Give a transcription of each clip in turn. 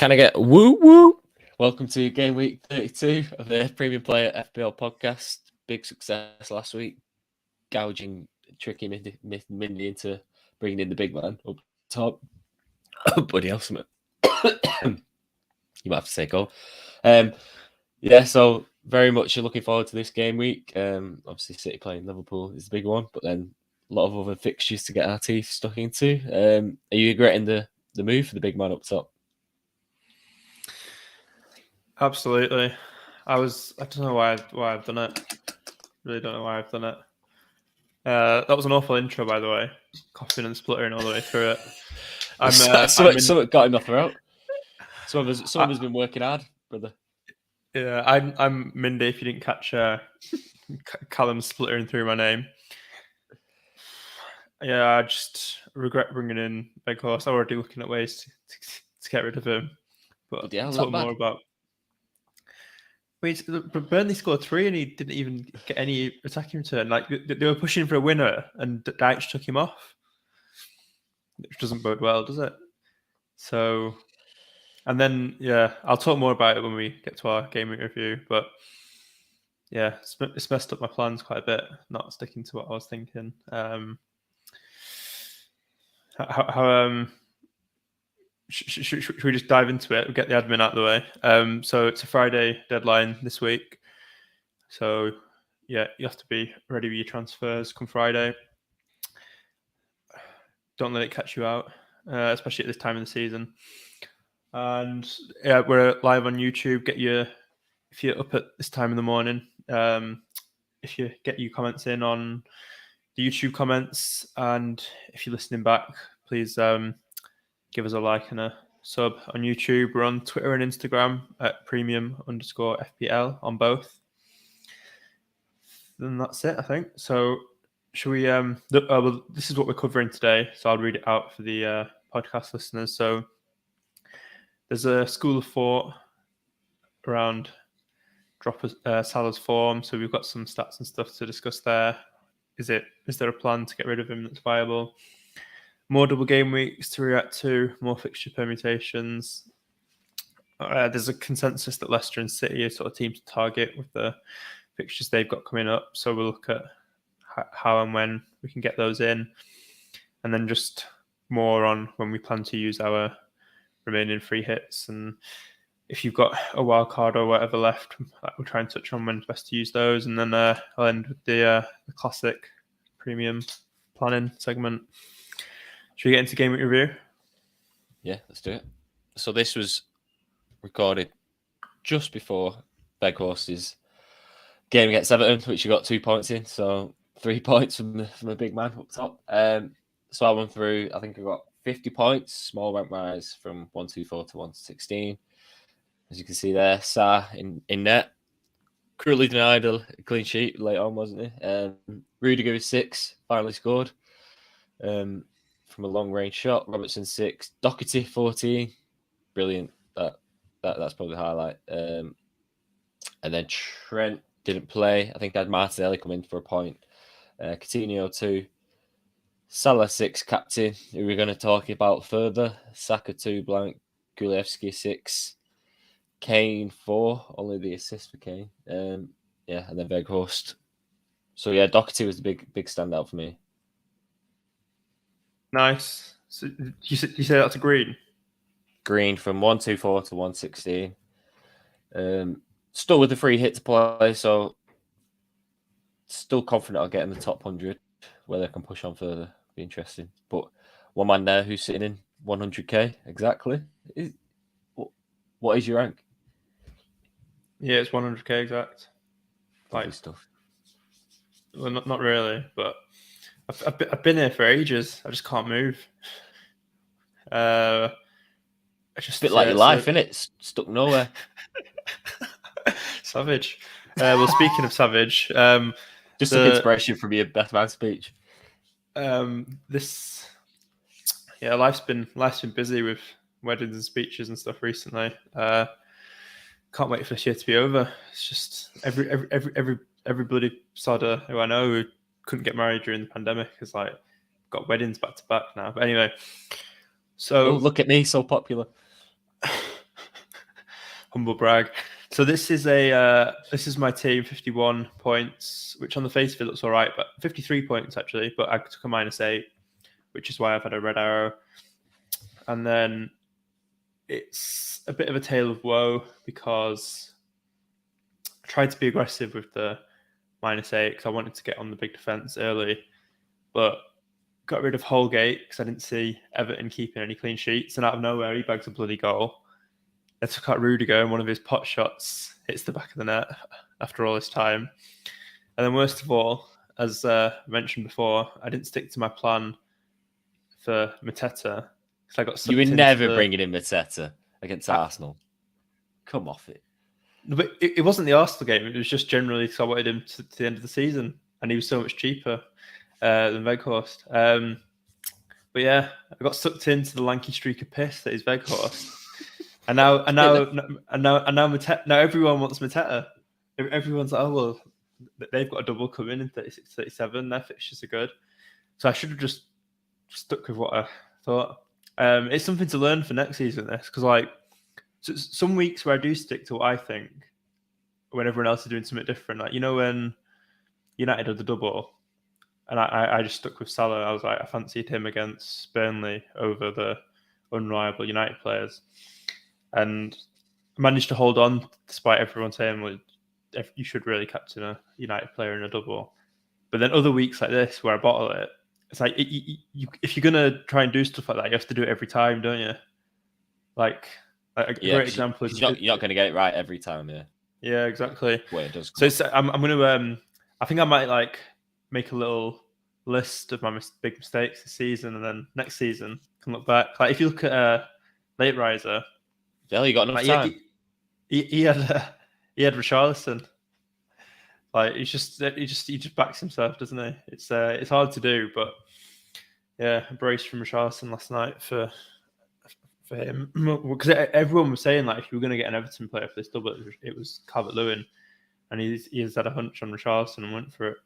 Can I get woo woo? Welcome to game week 32 of the Premium Player FPL podcast. Big success last week, gouging tricky Mindy into bringing in the big man up top. Bloody hell, something. You might have to say go. So very much looking forward to this game week. Obviously, City playing Liverpool is the big one, but then a lot of other fixtures to get our teeth stuck into. Are you regretting the move for the big man up top? Absolutely. I don't know why I've done it. Really don't know why I've done it. That was an awful intro, by the way. Coughing and spluttering all the way through it. Something got him off the route. Some of us been working hard, brother. Yeah, I'm Mindy. If you didn't catch Callum spluttering through my name. Yeah, I just regret bringing in Big Horse. I'm already looking at ways to get rid of him. But Yeah, talk more about. Wait, Burnley scored 3 and he didn't even get any attacking return. Like they were pushing for a winner and Dyche took him off, which doesn't bode well, does it? So, and then I'll talk more about it when we get to our game week review. But yeah, it's messed up my plans quite a bit. Not sticking to what I was thinking. Should we just dive into it? We'll get the admin out of the way. So it's a Friday deadline this week. So yeah, you have to be ready with your transfers come Friday. Don't let it catch you out, especially at this time of the season. And yeah, we're live on YouTube. If you're up at this time in the morning, if you get your comments in on the YouTube comments, and if you're listening back, please give us a like and a sub on YouTube. We're on Twitter and Instagram at premium_FPL on both. Then that's it, I think. So should we? Well, this is what we're covering today, so I'll read it out for the podcast listeners. So there's a school of thought around Salah's form. So we've got some stats and stuff to discuss there. Is there a plan to get rid of him that's viable? More double game weeks to react to, more fixture permutations. There's a consensus that Leicester and City are sort of teams to target with the fixtures they've got coming up. So we'll look at how and when we can get those in. And then just more on when we plan to use our remaining free hits. And if you've got a wild card or whatever left, we'll try and touch on when's best to use those. And then I'll end with the classic premium planning segment. Should we get into game week review? Yeah, let's do it. So this was recorded just before Beghorst's game against Everton, which you got 2 points in. So 3 points from a big man up top. So I went through, I think I got 50 points. Small rank rise from 124 to 116. As you can see there, Sa in net. Cruelly denied a clean sheet late on, wasn't he? Rudiger with 6, finally scored. From a long range shot. Robertson 6, Doherty 14, brilliant. That's probably the highlight. And then Trent didn't play. I think I had Martinelli come in for a point. Coutinho 2, Salah 6, captain, who we're going to talk about further. Saka 2, blank. Gulevsky 6, Kane 4, only the assist for Kane. And then Weghorst. So yeah, Doherty was the big standout for me. Nice. So you say that's a green? Green from 124 to 116. Still with the free hit to play, so still confident I'll get in the top 100. Whether I can push on further, be interesting. But one man there who's sitting in 100k exactly. What is your rank? Yeah, it's 100k exact. Like stuff. Well, not really, but I've been here for ages. I just can't move. It's a bit like your life, innit? Stuck nowhere. Savage. Well, speaking of savage, just some inspiration from your Batman speech. Life's been busy with weddings and speeches and stuff recently. Can't wait for this year to be over. It's just every bloody sodder who I know who couldn't get married during the pandemic has got weddings back to back now. But anyway, so look at me, so popular. Humble brag. So this is my team, 51 points, which on the face of it looks all right, but 53 points actually. But I took a -8, which is why I've had a red arrow. And then it's a bit of a tale of woe because I tried to be aggressive with the -8 because I wanted to get on the big defence early, but got rid of Holgate because I didn't see Everton keeping any clean sheets, and out of nowhere he bags a bloody goal. I took out Rudiger and one of his pot shots hits the back of the net after all this time. And then worst of all, as mentioned before, I didn't stick to my plan for Mateta. I got You were never bringing in Mateta against Arsenal. Come off it. But it wasn't the Arsenal game. It was just generally because I wanted him to the end of the season, and he was so much cheaper than Weghorst. But yeah, I got sucked into the lanky streak of piss that is Weghorst. And now Mateta, now everyone wants Mateta. Everyone's like, oh, well, they've got a double coming in 36, 37. Their fixtures are good. So I should have just stuck with what I thought. It's something to learn for next season, this, because like some weeks where I do stick to what I think when everyone else is doing something different. Like, when United had the double and I just stuck with Salah. I was like, I fancied him against Burnley over the unreliable United players. And managed to hold on despite everyone saying, well, you should really captain a United player in a double. But then other weeks like this where I bottle it, it's like if you're going to try and do stuff like that, you have to do it every time, don't you? Like a great example is... You're not going to get it right every time, yeah. Yeah, exactly. Well, it does. So I'm going to... I think I might make a little list of my big mistakes this season, and then next season can look back. Like if you look at Late Riser... Yeah, you got enough time. He had Richarlison. Like he just backs himself, doesn't he? It's hard to do, but yeah, a brace from Richarlison last night for him, because everyone was saying like if you were going to get an Everton player for this double, it was Calvert-Lewin, and he has had a hunch on Richarlison and went for it.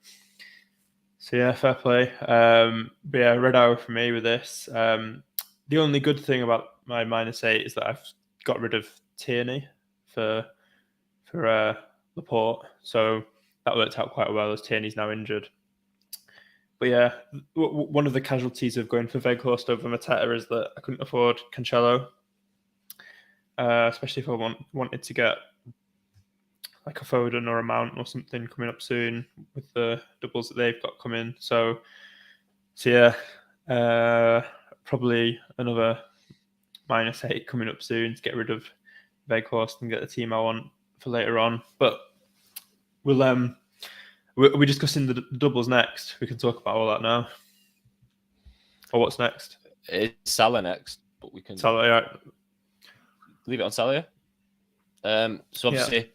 So yeah, fair play. But yeah, red arrow for me with this. The only good thing about my -8 is that I've got rid of Tierney for Laporte, so that worked out quite well as Tierney's now injured. But yeah, one of the casualties of going for Weghorst over Mateta is that I couldn't afford Cancelo, especially if I wanted to get like a Foden or a Mount or something coming up soon with the doubles that they've got coming. So yeah, probably another -8 coming up soon to get rid of Weghorst and get the team I want for later on. But we're discussing the doubles next. We can talk about all that now. Or what's next? It's Salah next, but we can Salah, yeah. Leave it on Salah. So obviously,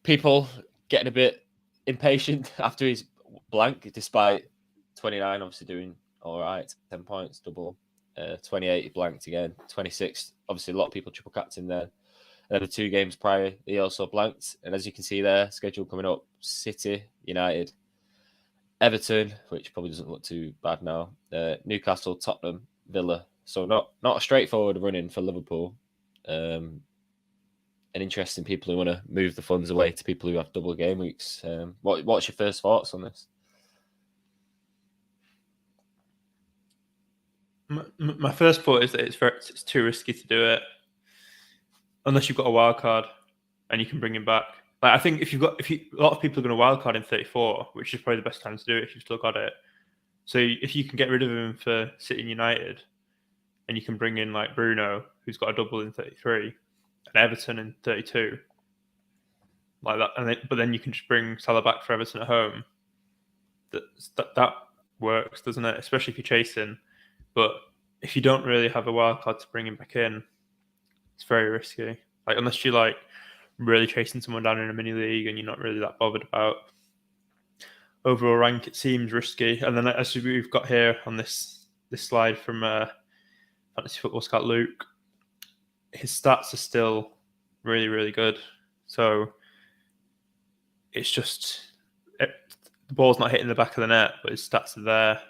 people getting a bit impatient after his blank, despite 29 obviously doing all right, 10 points, double. 28 he blanked again, 26. Obviously, a lot of people triple captain there. The 2 games prior, he also blanked. And as you can see there, schedule coming up: City, United, Everton, which probably doesn't look too bad now. Newcastle, Tottenham, Villa. So not a straightforward running for Liverpool. And interesting people who want to move the funds away to people who have double game weeks. What's your first thoughts on this? My first thought is that it's too risky to do it unless you've got a wild card and you can bring him back. Like I think a lot of people are going to wild card in 34, which is probably the best time to do it if you've still got it. So if you can get rid of him for City and United, and you can bring in like Bruno, who's got a double in 33, and Everton in 32, like that, but then you can just bring Salah back for Everton at home. That works, doesn't it? Especially if you're chasing. But if you don't really have a wild card to bring him back in, it's very risky. Like unless you're like really chasing someone down in a mini league and you're not really that bothered about overall rank, it seems risky. And then as we've got here on this slide from Fantasy Football Scout Luke, his stats are still really, really good. So it's just the ball's not hitting the back of the net, but his stats are there.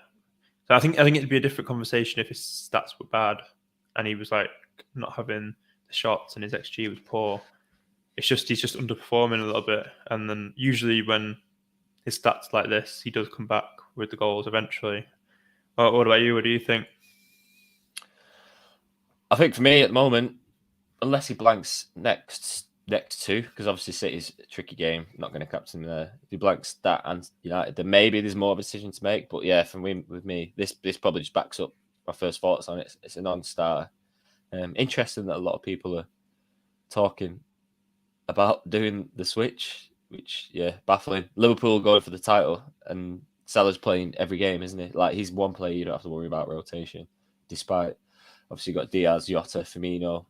So I think it'd be a different conversation if his stats were bad and he was like not having the shots and his XG was poor. It's just he's just underperforming a little bit, and then usually when his stats like this, he does come back with the goals eventually. What about you? What do you think? I think for me at the moment, unless he blanks next two, because obviously City's a tricky game, not going to captain him there. If he blanks that and United, then maybe there's more of a decision to make. But yeah, with me, this probably just backs up my first thoughts on it. It's a non-starter. Interesting that a lot of people are talking about doing the switch, which baffling. Liverpool going for the title, and Salah's playing every game, isn't he? Like he's one player you don't have to worry about rotation, despite obviously you've got Diaz, Jota, Firmino,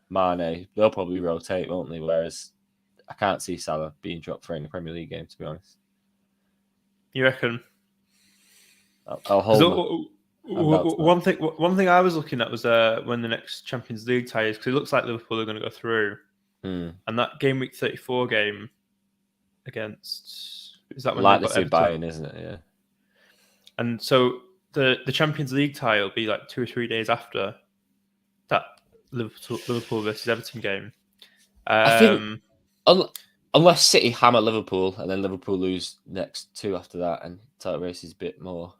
Mane. They'll probably rotate, won't they? Whereas I can't see Salah being dropped for any Premier League game, to be honest. You reckon? I'll hold. One thing I was looking at was when the next Champions League tie is, because it looks like Liverpool are going to go through, and that game week 34 game against is that when like to Bayern, isn't it? Yeah. And so the Champions League tie will be like 2 or 3 days after that Liverpool versus Everton game. I think unless City hammer Liverpool and then Liverpool lose next two after that, and title race is a bit more.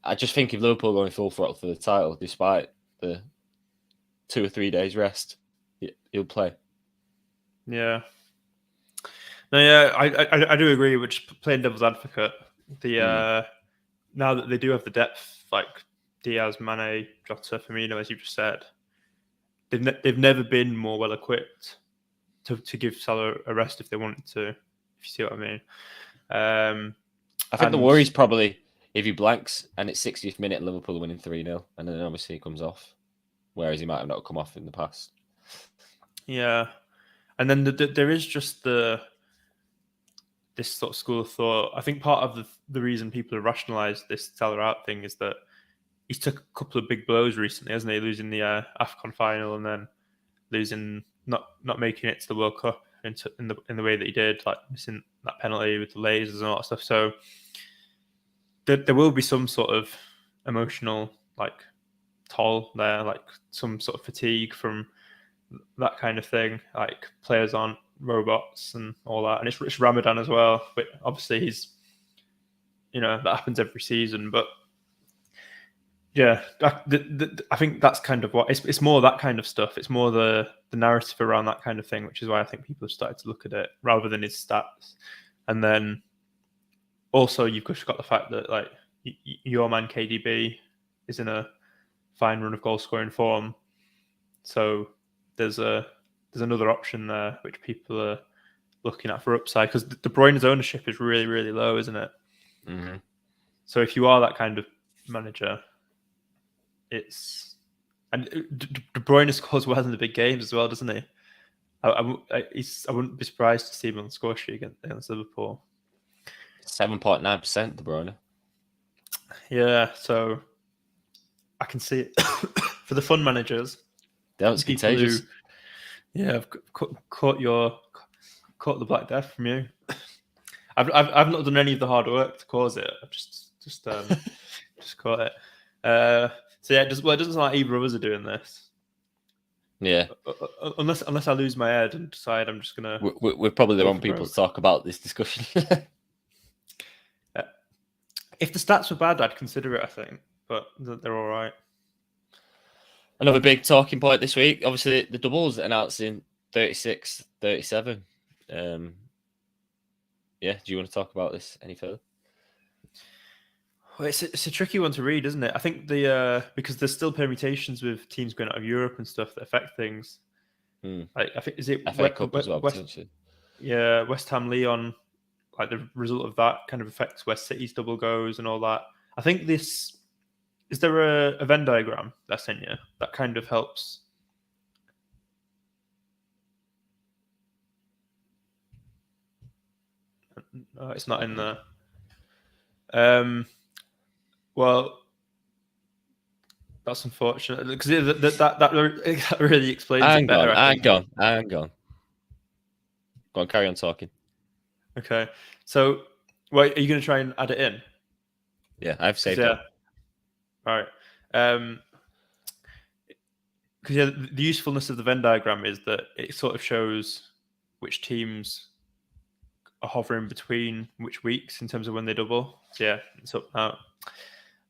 I just think if Liverpool are going full throttle for the title, despite the 2 or 3 days rest, he'll play. Yeah. No, yeah, I do agree. We're just playing devil's advocate. Now that they do have the depth, like Diaz, Mane, Jota, Firmino, as you just said, they've never been more well equipped to give Salah a rest if they wanted to. If you see what I mean. I think the worry is probably if he blanks and it's 60th minute, Liverpool are winning 3-0, and then obviously he comes off, whereas he might have not come off in the past. Yeah, and then there is just this sort of school of thought. I think part of the reason people have rationalised this Salah out thing is that he's took a couple of big blows recently, hasn't he? Losing the AFCON final and then losing, not making it to the World Cup in the way that he did, like missing that penalty with the lasers and all that stuff. So there will be some sort of emotional like toll there, like some sort of fatigue from that kind of thing. Like players aren't robots and all that, and it's Ramadan as well. But obviously he's, that happens every season. But yeah, I think that's kind of what it's more that kind of stuff. It's more the narrative around that kind of thing, which is why I think people have started to look at it rather than his stats. And then also you've just got the fact that like your man KDB is in a fine run of goal scoring form, so there's another option there which people are looking at for upside, because De Bruyne's ownership is really, really low, isn't it? Mm-hmm. So if you are that kind of manager, and De Bruyne scores well in the big games as well, doesn't he? I wouldn't be surprised to see him on the score sheet against Liverpool. 7.9% De Bruyne. Yeah, so I can see it for the fun managers. That's contagious. I've caught the Black Death from you. I've not done any of the hard work to cause it. I've just caught it. So yeah, it doesn't sound like either of us are doing this. Yeah. Unless I lose my head and decide I'm just gonna. We're probably the wrong people to talk about this discussion. If the stats were bad, I'd consider it, I think, but they're all right. Another big talking point this week, obviously the doubles announcing 36, 37. Do you want to talk about this any further? Well, it's a tricky one to read, isn't it? I think because there's still permutations with teams going out of Europe and stuff that affect things. Like I think, is it FA Cup as well, potentially? Yeah, West Ham Lyon. Like the result of that kind of affects West City's double goes and all that. I think this. Is there a Venn diagram that I sent you that kind of helps? No, it's not in there. Well, that's unfortunate because that really explains it better. Hang on. Go on, carry on talking. Okay, so wait, are you going to try and add it in? Yeah, I've saved it. All right. because the usefulness of the Venn diagram is that it sort of shows which teams are hovering between which weeks in terms of when they double. So yeah, it's up now.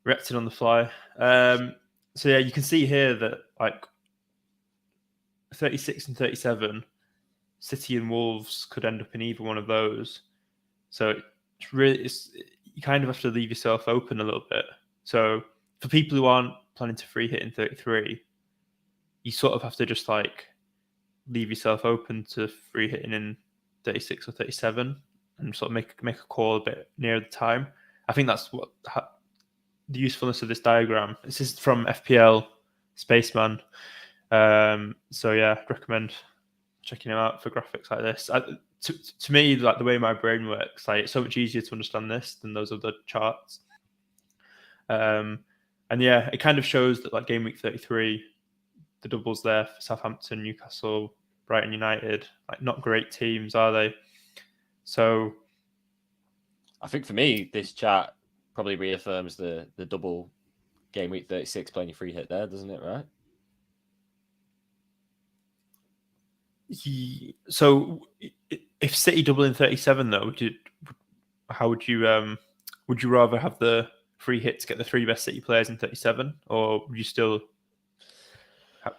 Reacted on the fly. So yeah, you can see here that like 36 and 37, City and Wolves could end up in either one of those. So you kind of have to leave yourself open a little bit. So for people who aren't planning to free hit in 33, you sort of have to just like leave yourself open to free hitting in 36 or 37 and sort of make a call a bit near the time. I think that's what the usefulness of this diagram. This is from FPL Spaceman. So yeah, recommend checking him out for graphics like this. To me, like the way my brain works, like it's so much easier to understand this than those other charts. And yeah, it kind of shows that like game week 33, the doubles there for Southampton, Newcastle, Brighton United, like not great teams, are they? So I think for me, this chart probably reaffirms the double game week 36 playing your free hit there, doesn't it? Right? So if City double in 37 though, how would you rather have the free hit to get the three best City players in 37, or would you still?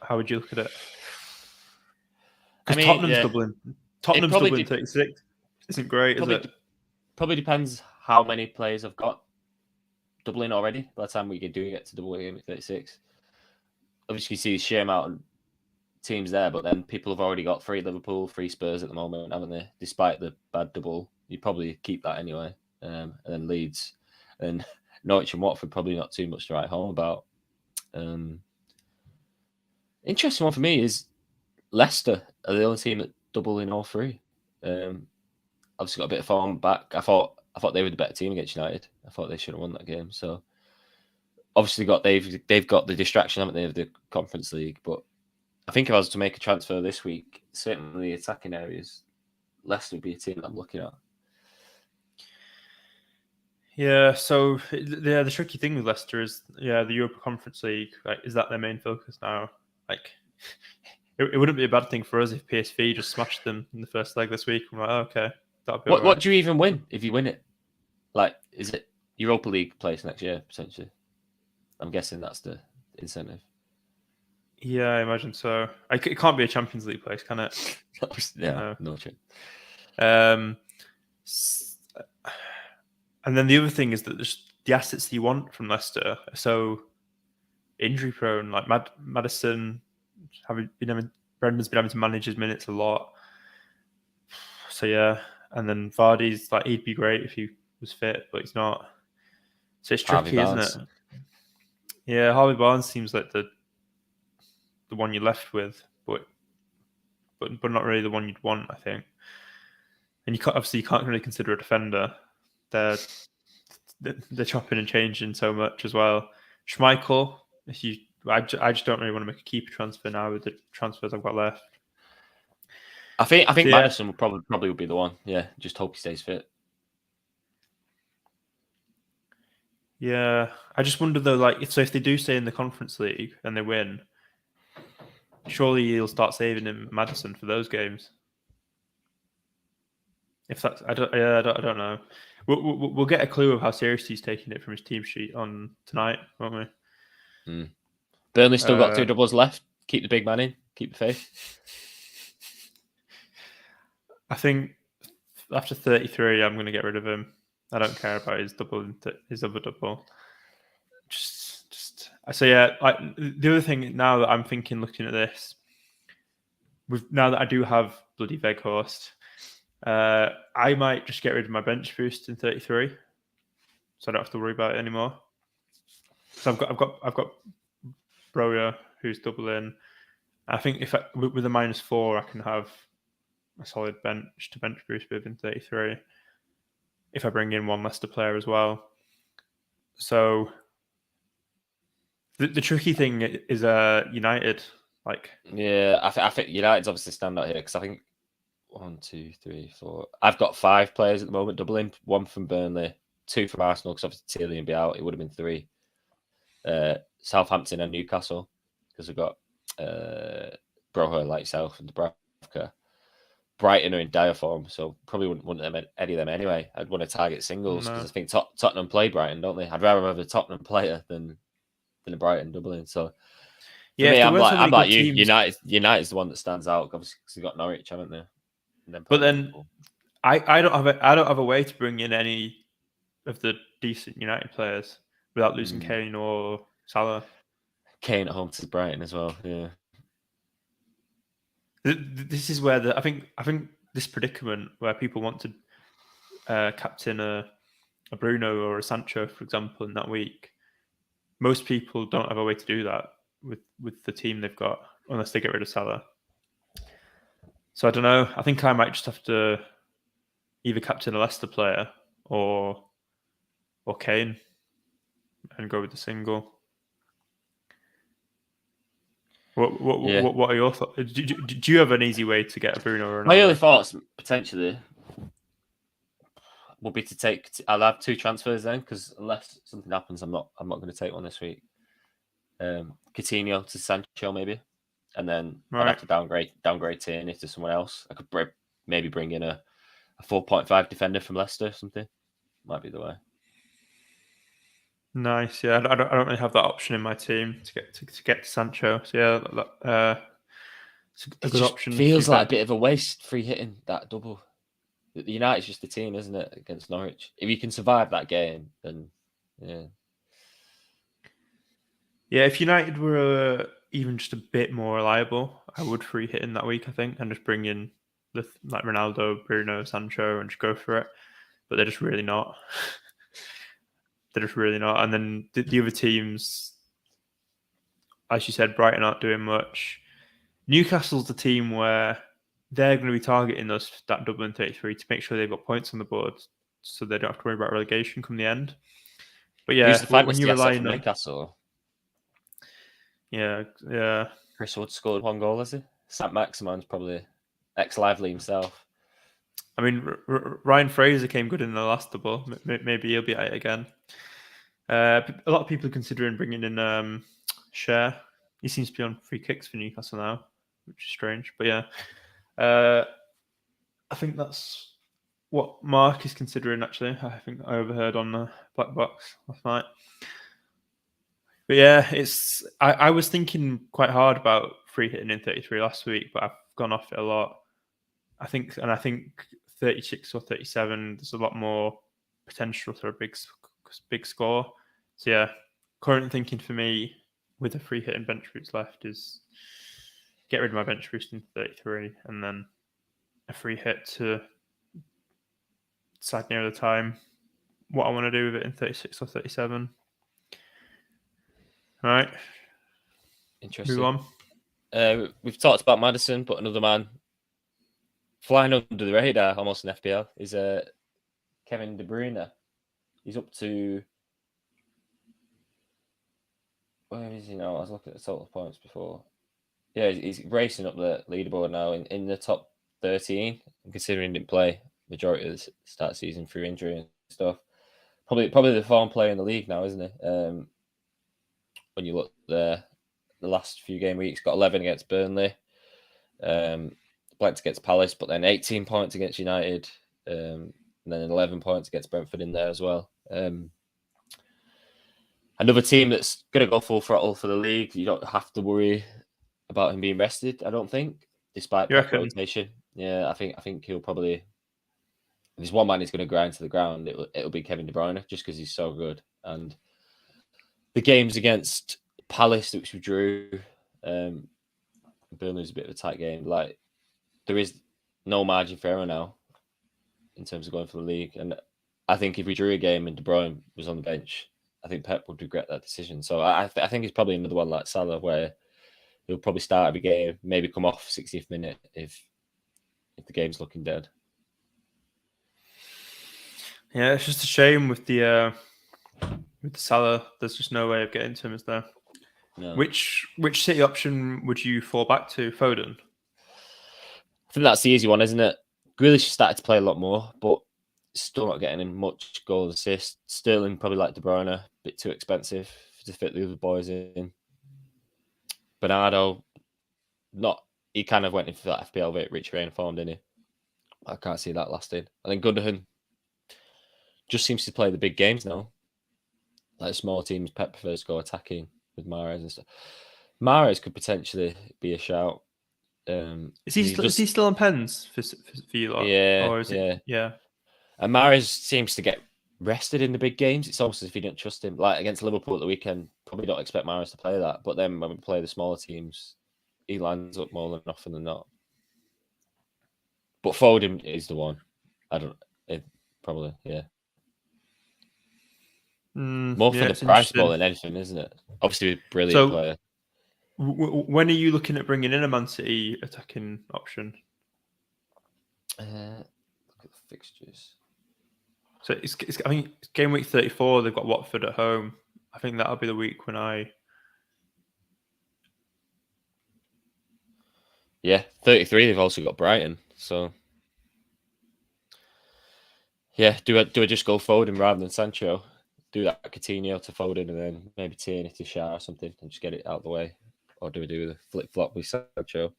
How would you look at it? Because Tottenham's doubling 36 isn't great, is it? Probably depends how many players have got doubling already by the time we do get to double game week 36. Obviously, you see the sheer amount of teams there, but then people have already got 3 Liverpool, 3 Spurs at the moment, haven't they? Despite the bad double, you probably keep that anyway. And then Leeds and Norwich and Watford probably not too much to write home about. Interesting one for me is Leicester are the only team that double in all 3. Obviously got a bit of form back. I thought they were the better team against United. I thought they should have won that game. So obviously they've got the distraction, haven't they, of the Conference League, but I think if I was to make a transfer this week, certainly the attacking areas, Leicester would be a team that I'm looking at. Yeah, so the tricky thing with Leicester is, the Europa Conference League, like, is that their main focus now? Like, it wouldn't be a bad thing for us if PSV just smashed them in the first leg this week. I'm like, okay, that'd be what do you even win if you win it? Like, is it Europa League place next year, potentially? I'm guessing that's the incentive. Yeah, I imagine so. It can't be a Champions League place, can it? Yeah, no chance. And then the other thing is that the assets you want from Leicester are so injury prone. Like Maddison, Brendan's been having to manage his minutes a lot. So yeah, and then Vardy's like, he'd be great if he was fit, but he's not. So it's tricky, isn't it? Yeah, Harvey Barnes seems like the one you're left with, but not really the one you'd want, I think. And you can't really consider a defender. They're chopping and changing so much as well. Schmeichel, I just don't really want to make a keeper transfer now with the transfers I've got left. I think Maddison will probably be the one. Yeah, just hope he stays fit. Yeah, I just wonder though, like, if they do stay in the Conference League and they win, surely he'll start saving him Maddison for those games. If that's, I don't know. We'll get a clue of how serious he's taking it from his team sheet on tonight, won't we? Burnley still got 2 doubles left. Keep the big man in. Keep the faith. I think after 33, I'm going to get rid of him. I don't care about his other double. So yeah. The other thing now that I'm thinking, looking at this, now that I do have bloody Weghorst, I might just get rid of my bench boost in 33, so I don't have to worry about it anymore. So I've got Broja, who's double in. I think with a -4, I can have a solid bench to bench boost with in 33. If I bring in one Leicester player as well. So the tricky thing is United. Like, yeah, I think United's obviously stand out here because I think 1, 2, 3, 4. I've got 5 players at the moment doubling. 1 from Burnley, 2 from Arsenal because obviously Tilly be out. It would have been 3. Southampton and Newcastle because we've got Broho like yourself and Dubravka. Brighton are in dire form, so probably wouldn't want any of them anyway. I'd want to target singles because I think Tottenham play Brighton, don't they? I'd rather have a Tottenham player than a Brighton doubling. So for me, I'm like you. United's the one that stands out, obviously, because they've got Norwich, haven't they? But then I don't have a way to bring in any of the decent United players without losing Kane or Salah. Kane at home to Brighton as well. Yeah. This is where I think this predicament where people want to captain a Bruno or a Sancho, for example, in that week. Most people don't have a way to do that with the team they've got unless they get rid of Salah. So I don't know. I think I might just have to either captain a Leicester player or Kane and go with the single. What are your thoughts? Do you have an easy way to get a Bruno or my early thoughts potentially would be to take. I'll have 2 transfers then, because unless something happens, I'm not going to take one this week. Coutinho to Sancho maybe, and then I'd have to downgrade Tierney to someone else. I could maybe bring in a 4.5 defender from Leicester or something. Might be the way. Nice, yeah. I don't really have that option in my team to get to Sancho. So yeah, it's a good option. Feels like a bit of a waste free hitting that double. The United's just the team, isn't it, against Norwich? If you can survive that game, then yeah. Yeah, if United were even just a bit more reliable, I would free hit in that week, I think, and just bring in like Ronaldo, Bruno, Sancho, and just go for it. But they're just really not. They're just really not. And then the other teams, as you said, Brighton aren't doing much. Newcastle's the team where they're going to be targeting that double in 33 to make sure they've got points on the board, so they don't have to worry about relegation come the end. But yeah, when you rely on Newcastle. Yeah. Chris Wood scored 1 goal, has he? St. Maximan's probably ex-Lively himself. I mean, Ryan Fraser came good in the last double. Maybe he'll be at it again. A lot of people are considering bringing in Cher. He seems to be on free kicks for Newcastle now, which is strange. But yeah, I think that's what Mark is considering, actually. I think I overheard on the Black Box last night. But yeah, I was thinking quite hard about free hitting in 33 last week, but I've gone off it a lot. I think 36 or 37, there's a lot more potential for a big score. So yeah, current thinking for me with a free hit and bench boost left is get rid of my bench boost in 33 and then a free hit to decide near the time what I want to do with it in 36 or 37. All right. Interesting. Move on. We've talked about Maddison, but another man flying under the radar almost in FPL is Kevin De Bruyne. He's up to... Where is he now? I was looking at the total points before. Yeah, he's racing up the leaderboard now in the top 13, considering he didn't play majority of the start season through injury and stuff. Probably the form player in the league now, isn't he? When you look there, the last few game weeks, got 11 against Burnley, blanked against Palace, but then 18 points against United, and then 11 points against Brentford in there as well. Another team that's going to go full throttle for the league. You don't have to worry about him being rested, I don't think, despite Pep rotation. Yeah, I think he'll probably... If there's one man who's going to grind to the ground, it'll be Kevin De Bruyne, just because he's so good. And the games against Palace, which we drew, Burnley was a bit of a tight game. Like, there is no margin for error now in terms of going for the league. And I think if we drew a game and De Bruyne was on the bench, I think Pep would regret that decision. So I think it's probably another one like Salah, where he'll probably start every game, maybe come off 60th minute if the game's looking dead. Yeah, it's just a shame with the Salah. There's just no way of getting to him, is there? No. Which City option would you fall back to? Foden? I think that's the easy one, isn't it? Grealish started to play a lot more, but still not getting in much goal assist. Sterling probably like De Bruyne, a bit too expensive to fit the other boys in. Bernardo, he kind of went into that FPL rich vein of form, didn't he? I can't see that lasting. I think Gundogan just seems to play the big games now. Like small teams, Pep prefers to go attacking with Mahrez and stuff. Mahrez could potentially be a shout. Is he still on pens for you lot? Yeah, or is it? Yeah. And Mahrez seems to get rested in the big games. It's almost as if you don't trust him. Like against Liverpool at the weekend, probably don't expect Mahrez to play that. But then when we play the smaller teams, he lands up more than often than not. But Foden is the one. Probably, yeah. More for the price more than anything, isn't it? Obviously, a brilliant player. When are you looking at bringing in a Man City attacking option? Look at the fixtures. So I think it's game week 34. They've got Watford at home. I think that'll be the week when I. Yeah, 33. They've also got Brighton. So yeah, do I just go Foden rather than Sancho? Do that Coutinho to Foden and then maybe Tierney to Shah or something and just get it out of the way, or do we do the flip flop with Sancho?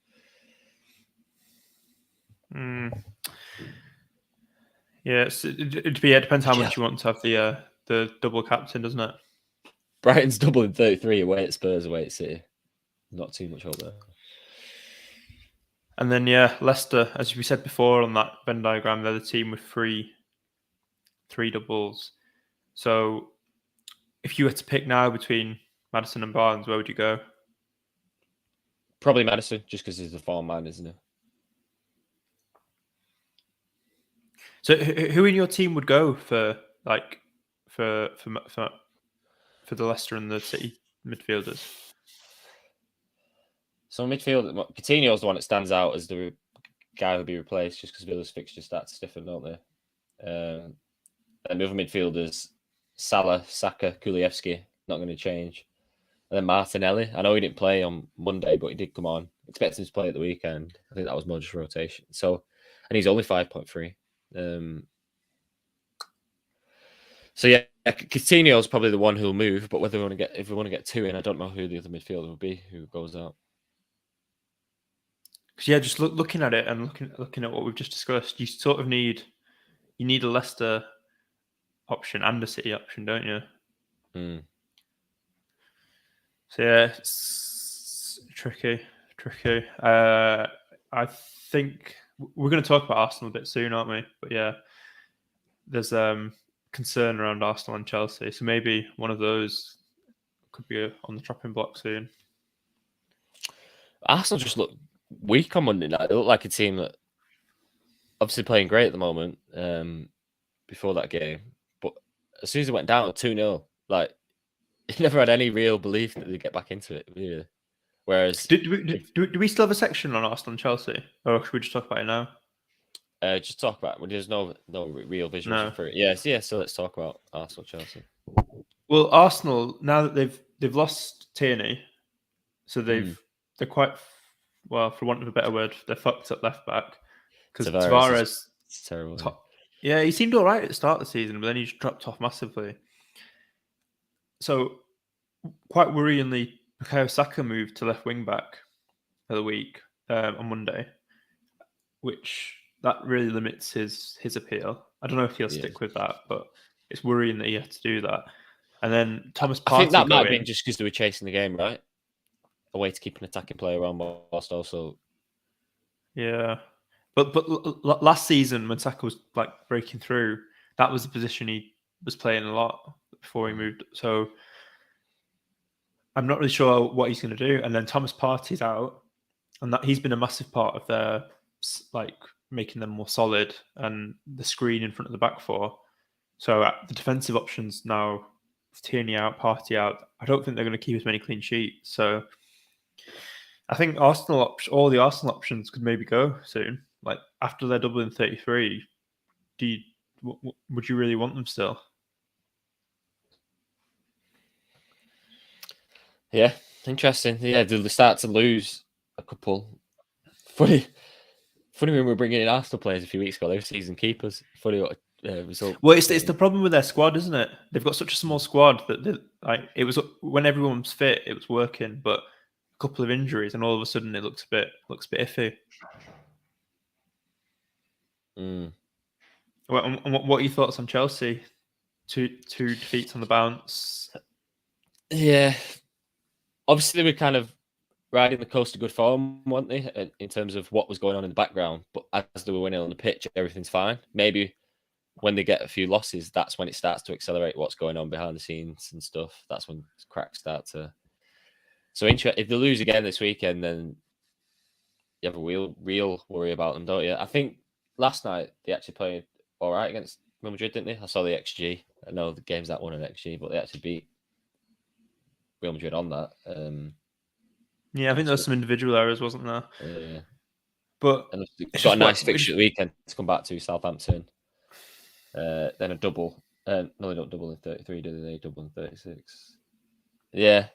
Yeah, it depends how much you want to have the double captain, doesn't it? Brighton's doubling 33 away at Spurs, away at City. Not too much hope there. And then Leicester, as we said before on that Venn diagram, they're the team with three doubles. So if you were to pick now between Maddison and Barnes, where would you go? Probably Maddison, just because he's the form man, isn't he? So who in your team would go for the Leicester and the City midfielders? So midfield, Coutinho is the one that stands out as the guy who'll be replaced just because Villa's fixture stats are different, don't they? And the other midfielders, Salah, Saka, Kulievski, not going to change. And then Martinelli. I know he didn't play on Monday, but he did come on. Expect him to play at the weekend. I think that was more just rotation. So, and he's only 5.3. So yeah, Coutinho is probably the one who'll move. But if we want to get two in, I don't know who the other midfielder will be who goes out. Because just looking at it and looking at what we've just discussed, you sort of need a Leicester option and a City option, don't you? So yeah, it's tricky. I think we're going to talk about Arsenal a bit soon, aren't we? But yeah, there's concern around Arsenal and Chelsea, so maybe one of those could be on the chopping block soon. Arsenal just look weak on Monday night. They look like a team that obviously playing great at the moment. Before that game, but as soon as it went down 2-0, like he never had any real belief that they'd get back into it. Really. Whereas, do we still have a section on Arsenal and Chelsea, or should we just talk about it now? Just talk about it. There's no real visuals for it. Yes. So let's talk about Arsenal Chelsea. Well, Arsenal, now that they've lost Tierney, so they're quite, well, for want of a better word, they're fucked up left back because Tavares is terrible. Yeah, he seemed all right at the start of the season, but then he just dropped off massively. So, quite worryingly, Bukayo Saka moved to left wing back for the week on Monday, which that really limits his appeal. I don't know if he'll stick with that, but it's worrying that he had to do that. And then Thomas Partey, I think that might have been just because they were chasing the game, right? A way to keep an attacking player on whilst also. Yeah. But last season when Saka was like breaking through, that was the position he was playing a lot before he moved. So I'm not really sure what he's going to do. And then Thomas Partey's out, and that he's been a massive part of their like making them more solid and the screen in front of the back four. So the defensive options now, Tierney out, Partey out, I don't think they're going to keep as many clean sheets. So I think all the Arsenal options could maybe go soon. Like after they're doubling 33, would you really want them still? Yeah, interesting. Yeah, do they start to lose a couple? Funny when we're bringing in Arsenal players a few weeks ago. They were season keepers. Funny what result. Well, it's the problem with their squad, isn't it? They've got such a small squad that like it was when everyone was fit, it was working, but couple of injuries, and all of a sudden it looks a bit iffy. What are your thoughts on Chelsea? Two defeats on the bounce. Yeah, obviously we're kind of riding the coast of good form, weren't they, in terms of what was going on in the background. But as they were winning on the pitch, everything's fine. Maybe when they get a few losses, that's when it starts to accelerate what's going on behind the scenes and stuff. That's when cracks start to. So if they lose again this weekend, then you have a real worry about them, don't you? I think last night they actually played all right against Real Madrid, didn't they? I saw the XG. I know the game's that won an XG, but they actually beat Real Madrid on that. Yeah, I think there was some individual errors, wasn't there? Yeah. But And they've got a nice fixture at the weekend to come back to Southampton. Then a double. No, they don't double in 33, do they? They double in 36. Yeah.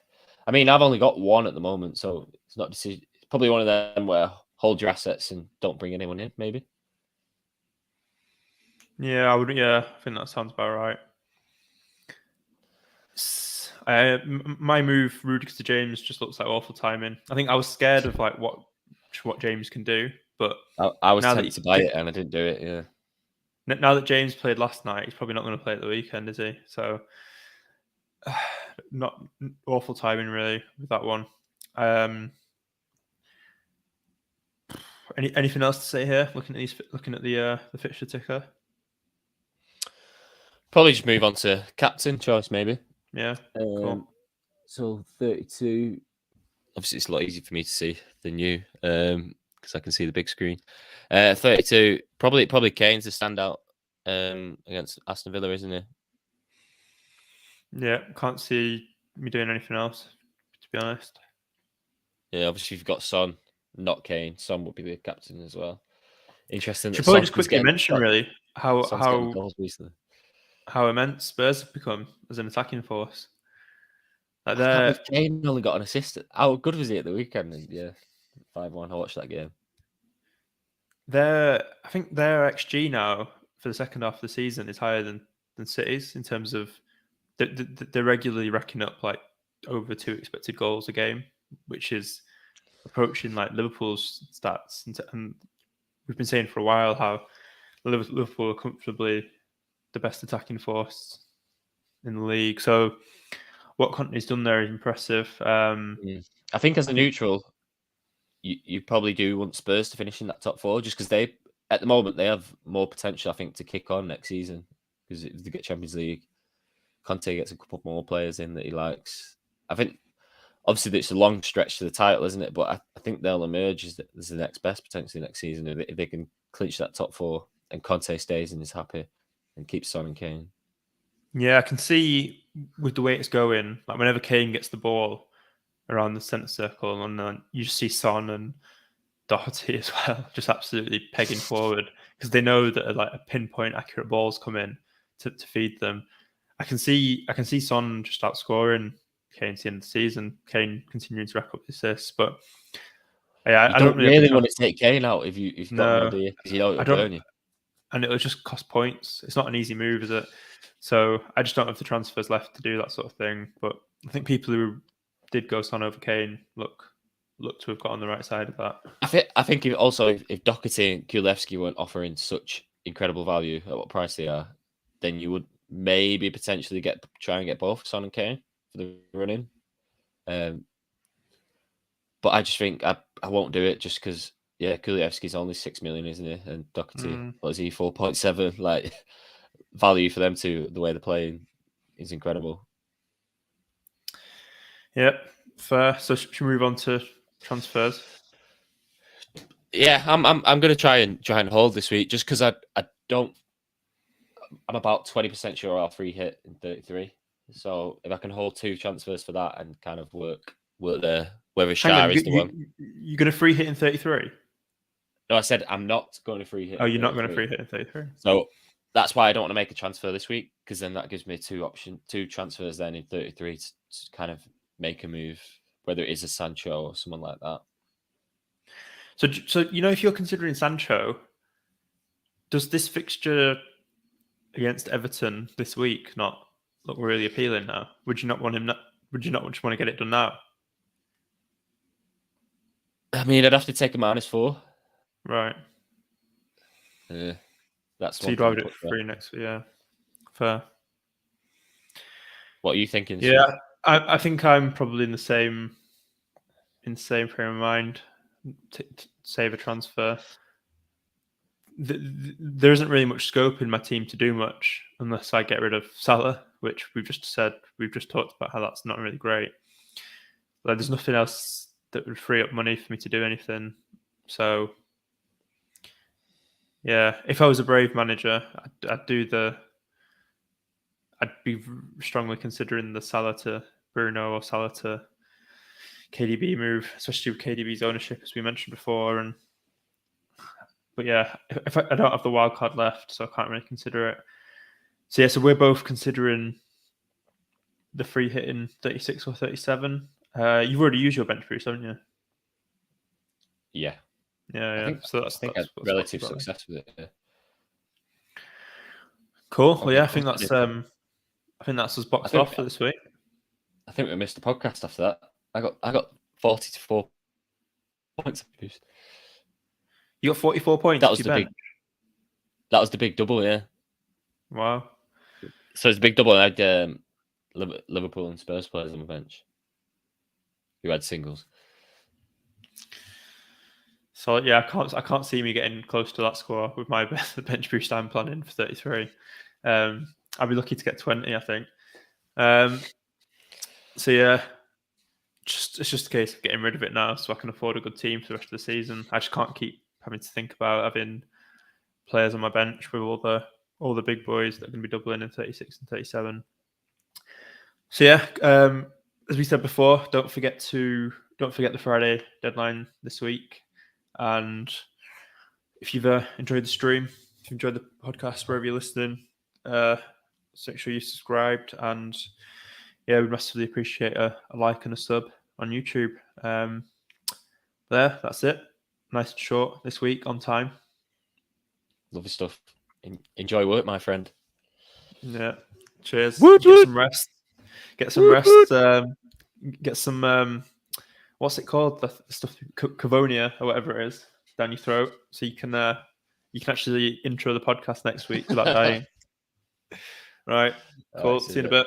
I mean, I've only got one at the moment, so it's not decision. It's probably one of them where hold your assets and don't bring anyone in, maybe. Yeah, I would. Yeah, I think that sounds about right. My move, Rudiger to James, just looks like awful timing. I think I was scared of like what James can do, but I was tempted to buy it and I didn't do it. Yeah. Now that James played last night, he's probably not going to play at the weekend, is he? So, not awful timing really with that one. Anything else to say here? Looking at the fixture ticker. Probably just move on to captain choice, maybe. Yeah. Cool. So 32. Obviously, it's a lot easier for me to see than you because I can see the big screen. 32. Probably Kane's the standout against Aston Villa, isn't it? Yeah, can't see me doing anything else, to be honest. Yeah, obviously, if you've got Son, not Kane. Son would be the captain as well. Interesting. Should probably just quickly mention really how goals recently. How immense Spurs have become as an attacking force. Like I can't believe Kane only got an assist. How good was he at the weekend? And yeah, 5-1. I watched that game. I think their XG now for the second half of the season is higher than City's in terms of they're regularly racking up like over 2 expected goals a game, which is approaching like Liverpool's stats. And we've been saying for a while how Liverpool are comfortably the best attacking force in the league. So what Conte's done there is impressive. I think as a neutral, you probably do want Spurs to finish in that top 4 just because at the moment, they have more potential, I think, to kick on next season because if they get Champions League, Conte gets a couple more players in that he likes. I think, obviously, it's a long stretch to the title, isn't it? But I think they'll emerge as the next best potentially next season if they can clinch that top 4 and Conte stays and is happy and keeps Son and Kane. Yeah, I can see with the way it's going, like whenever Kane gets the ball around the centre circle, and then you just see Son and Doherty as well, just absolutely pegging forward because they know that like a pinpoint accurate balls come in to feed them. I can see Son just outscoring Kane at the end of the season. Kane continuing to rack up assists, but yeah, I don't really want to take Kane out if you've got him, do you? Because it'll burn you. And it'll just cost points. It's not an easy move, is it? So I just don't have the transfers left to do that sort of thing. But I think people who did go Son over Kane look to have got on the right side of that. I think if Doherty and Kulevsky weren't offering such incredible value at what price they are, then you would maybe potentially try and get both Son and Kane for the run-in. But I just think I won't do it just because, yeah, Kulevsky's only 6 million, isn't he? And Doherty, what is he, 4.7? Like, value for them too, the way they're playing is incredible. Yep, fair. So should we move on to transfers? Yeah, I'm going to try and hold this week just because I'm about 20% sure I'll free hit in 33. So if I can hold 2 transfers for that and kind of work there, whether Shah is the one. You're going to free hit in 33? No, I said I'm not going to free hit. Oh, you're not going to free hit in 33? So that's why I don't want to make a transfer this week because then that gives me 2 transfers then in 33 to kind of make a move, whether it is a Sancho or someone like that. So if you're considering Sancho, does this fixture against Everton this week not look really appealing now? Would you not want him? Would you not just want to get it done now? I mean, I'd have to take a -4. Right. That's So one you'd thing rather to do it put for there. 3 next week, yeah. Fair. What are you thinking, Yeah, Steve? I think I'm probably in the same frame of mind. Save a transfer. There isn't really much scope in my team to do much unless I get rid of Salah, which we've just talked about how that's not really great. Like, there's nothing else that would free up money for me to do anything. So, yeah, if I was a Brave manager, I'd be strongly considering the Salah to Bruno or Salah to KDB move, especially with KDB's ownership, as we mentioned before. But yeah, if I don't have the wild card left, so I can't really consider it. So yeah, so we're both considering the free hit in 36 or 37. You've already used your bench boost, haven't you? Yeah, Yeah. So I that's think I had what's relative about it. success with it. Yeah. Cool. Well, Okay, yeah, I cool. think that's us boxed think off for this week. I think we missed the podcast after that. I got 40 to 4 points. You got 44 points. That was the big. That was the big double, yeah. Wow. So it's a big double. I had Liverpool and Spurs players on the bench who had singles. So yeah, I can't see me getting close to that score with my bench boost I'm planning for 33. I'd be lucky to get 20, I think. So yeah, it's just a case of getting rid of it now, so I can afford a good team for the rest of the season. I just can't keep having to think about having players on my bench with all the big boys that are going to be doubling in 36 and 37. So yeah, as we said before, don't forget the Friday deadline this week. And if you've enjoyed the stream, if you've enjoyed the podcast wherever you're listening, make sure you subscribed. And yeah, we'd massively appreciate a like and a sub on YouTube. That's it. Nice and short this week, on time. Lovely stuff. Enjoy work, my friend. Yeah. Cheers. Woot, Get woot. some rest. Get some Woot, rest. woot. Get some what's it called? The stuff Cavonia or whatever it is down your throat, so you can actually intro the podcast next week without dying. Right. Cool. See you in a bit.